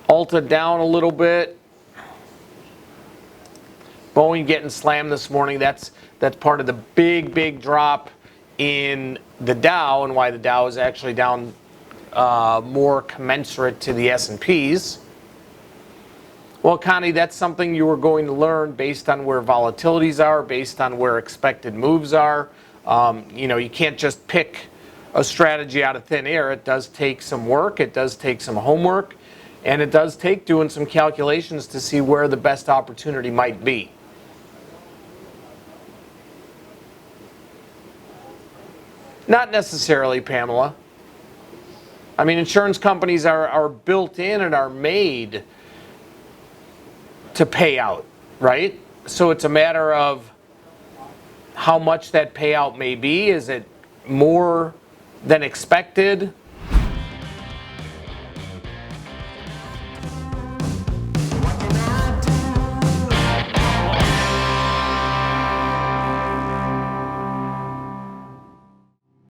Alta down a little bit. Boeing getting slammed this morning. That's part of the big drop in the Dow, and why the Dow is actually down more commensurate to the S&Ps. Well, Connie, that's something you are going to learn based on where volatilities are, based on where expected moves are. You can't just pick a strategy out of thin air. It does take some work. It does take some homework. And it does take doing some calculations to see where the best opportunity might be. Not necessarily, Pamela. I mean, insurance companies are built in and are made to pay out, right? So it's a matter of how much that payout may be. Is it more than expected?